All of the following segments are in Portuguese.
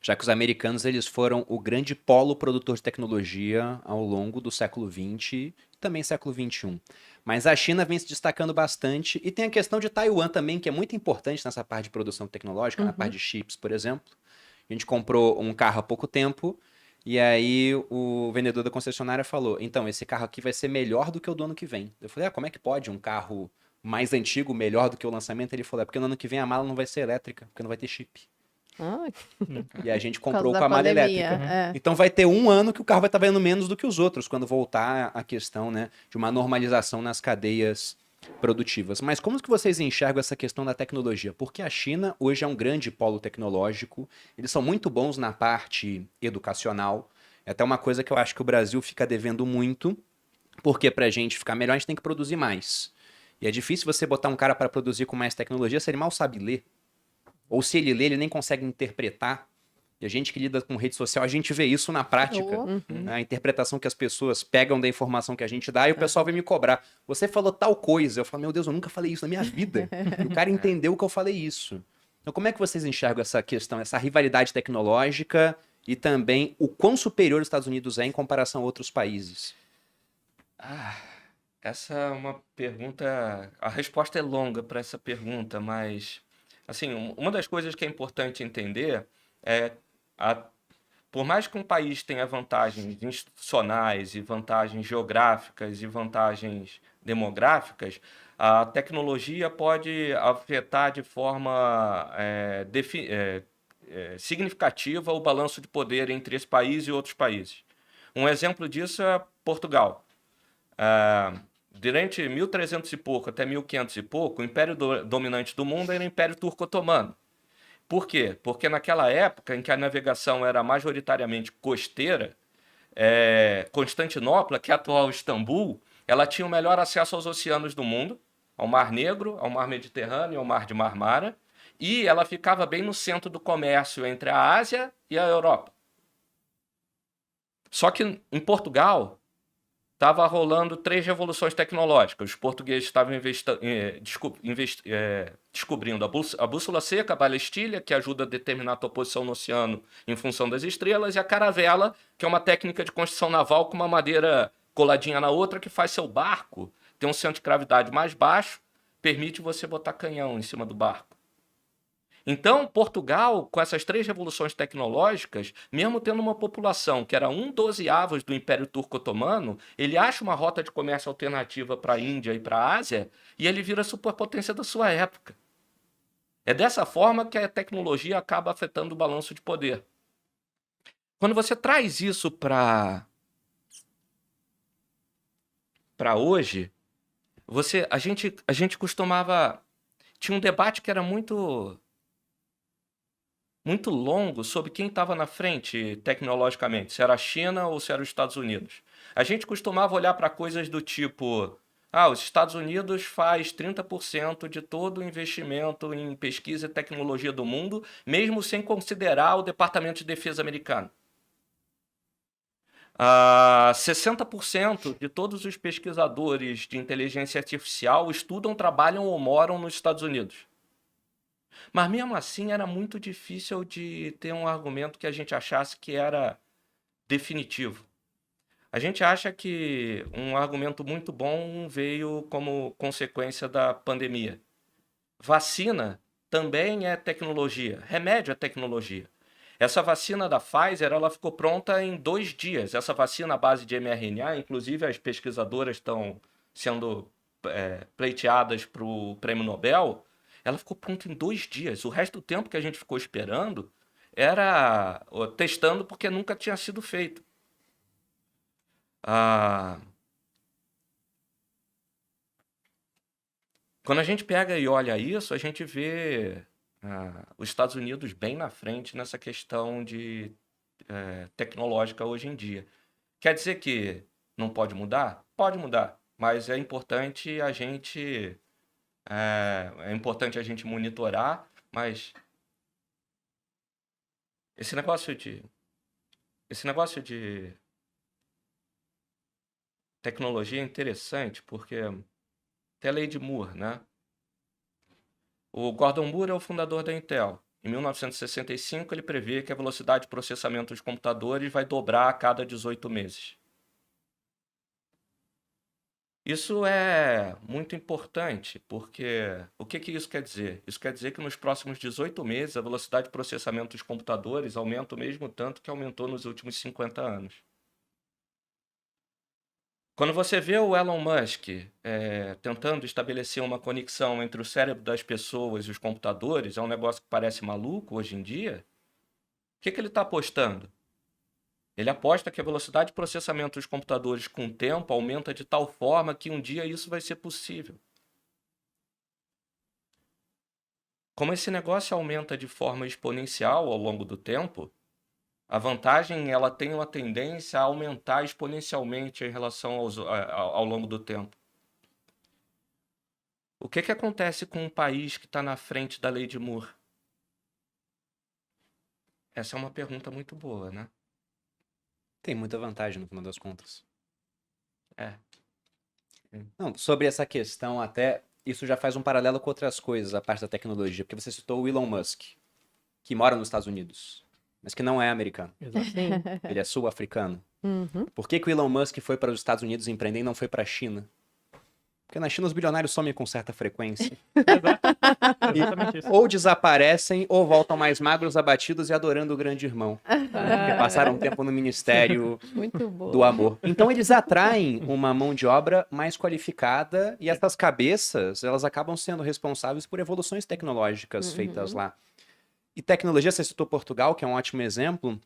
Já que os americanos eles foram o grande polo produtor de tecnologia ao longo do século XX e também século XXI. Mas a China vem se destacando bastante e tem a questão de Taiwan também, que é muito importante nessa parte de produção tecnológica, na parte Uhum. de chips, por exemplo. A gente comprou um carro há pouco tempo e aí o vendedor da concessionária falou: então, esse carro aqui vai ser melhor do que o do ano que vem. Eu falei: como é que pode um carro mais antigo melhor do que o lançamento? Ele falou: é porque no ano que vem a mala não vai ser elétrica, porque não vai ter chip. Ah, E a gente por causa comprou da com a malha pandemia. elétrica. É. Então vai ter um ano que o carro vai estar valendo menos do que os outros, quando voltar a questão, né, de uma normalização nas cadeias produtivas. Mas como que vocês enxergam essa questão da tecnologia? Porque a China hoje é um grande polo tecnológico, eles são muito bons na parte educacional. É até uma coisa que eu acho que o Brasil fica devendo muito, porque para a gente ficar melhor, a gente tem que produzir mais. E é difícil você botar um cara para produzir com mais tecnologia se ele mal sabe ler. Ou se ele lê, ele nem consegue interpretar. E a gente que lida com rede social, a gente vê isso na prática. Oh, Uhum. Né? A interpretação que as pessoas pegam da informação que a gente dá e o É. pessoal vem me cobrar. Você falou tal coisa. Eu falo, meu Deus, eu nunca falei isso na minha vida. E o cara entendeu que eu falei isso. Então, como é que vocês enxergam essa questão, essa rivalidade tecnológica e também o quão superior os Estados Unidos é em comparação a outros países? ah, essa é uma pergunta. A resposta é longa para essa pergunta, mas assim, uma das coisas que é importante entender é a, por mais que um país tenha vantagens institucionais e vantagens geográficas e vantagens demográficas, a tecnologia pode afetar de forma significativa o balanço de poder entre esse país e outros países. Um exemplo disso é Portugal. Ah, durante 1300 e pouco até 1500 e pouco, o império dominante do mundo era o Império Turco-Otomano. Por quê? Porque naquela época em que a navegação era majoritariamente costeira, Constantinopla, que é a atual Istambul, ela tinha o melhor acesso aos oceanos do mundo, ao Mar Negro, ao Mar Mediterrâneo e ao Mar de Marmara, e ela ficava bem no centro do comércio entre a Ásia e a Europa. Só que em Portugal estava rolando três revoluções tecnológicas. Os portugueses estavam descobrindo a bússola seca, a balestilha, que ajuda a determinar a tua posição no oceano em função das estrelas, e a caravela, que é uma técnica de construção naval com uma madeira coladinha na outra, que faz seu barco ter um centro de gravidade mais baixo, permite você botar canhão em cima do barco. Então, Portugal, com essas três revoluções tecnológicas, mesmo tendo uma população que era 1/12 do Império Turco-Otomano, ele acha uma rota de comércio alternativa para a Índia e para a Ásia e ele vira a superpotência da sua época. É dessa forma que a tecnologia acaba afetando o balanço de poder. Quando você traz isso para hoje, a gente costumava tinha um debate que era muito longo sobre quem estava na frente tecnologicamente, se era a China ou se era os Estados Unidos. A gente costumava olhar para coisas do tipo: os Estados Unidos faz 30% de todo o investimento em pesquisa e tecnologia do mundo, mesmo sem considerar o Departamento de Defesa americano. 60% de todos os pesquisadores de inteligência artificial estudam, trabalham ou moram nos Estados Unidos. Mas mesmo assim era muito difícil de ter um argumento que a gente achasse que era definitivo. A gente acha que um argumento muito bom veio como consequência da pandemia. Vacina também é tecnologia, remédio é tecnologia. Essa vacina da Pfizer, ela ficou pronta em 2 dias. Essa vacina à base de mRNA, inclusive as pesquisadoras estão sendo pleiteadas para o Prêmio Nobel, ela ficou pronta em 2 dias. O resto do tempo que a gente ficou esperando era testando porque nunca tinha sido feito. Ah, quando a gente pega e olha isso, a gente vê os Estados Unidos bem na frente nessa questão de tecnológica hoje em dia. Quer dizer que não pode mudar? Pode mudar, mas é importante a gente monitorar, mas esse negócio de esse negócio de tecnologia é interessante porque tem a lei de Moore, né? O Gordon Moore é o fundador da Intel. Em 1965, ele prevê que a velocidade de processamento dos computadores vai dobrar a cada 18 meses. Isso é muito importante, porque o que isso quer dizer? Isso quer dizer que nos próximos 18 meses a velocidade de processamento dos computadores aumenta o mesmo tanto que aumentou nos últimos 50 anos. Quando você vê o Elon Musk tentando estabelecer uma conexão entre o cérebro das pessoas e os computadores, é um negócio que parece maluco hoje em dia, o que ele está apostando? Ele aposta que a velocidade de processamento dos computadores com o tempo aumenta de tal forma que um dia isso vai ser possível. Como esse negócio aumenta de forma exponencial ao longo do tempo, a vantagem ela tem uma tendência a aumentar exponencialmente em relação ao longo do tempo. O que acontece com um país que está na frente da lei de Moore? Essa é uma pergunta muito boa, né? Tem muita vantagem no final das contas. É. Não, sobre essa questão até, isso já faz um paralelo com outras coisas, a parte da tecnologia, porque você citou o Elon Musk, que mora nos Estados Unidos, mas que não é americano. Sim. Ele é sul-africano. Uhum. Por que o Elon Musk foi para os Estados Unidos empreender e não foi para a China? Porque na China os bilionários somem com certa frequência. Exatamente isso. Ou desaparecem, ou voltam mais magros, abatidos e adorando o grande irmão. Porque passaram tempo no ministério Muito bom. do amor. Então eles atraem uma mão de obra mais qualificada e essas cabeças, elas acabam sendo responsáveis por evoluções tecnológicas feitas lá. E tecnologia, você citou Portugal, que é um ótimo exemplo.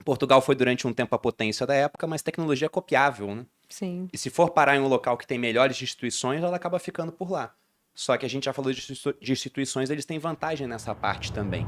Portugal foi durante um tempo a potência da época, mas tecnologia é copiável, né? Sim. E se for parar em um local que tem melhores instituições, ela acaba ficando por lá. Só que a gente já falou de instituições, eles têm vantagem nessa parte também.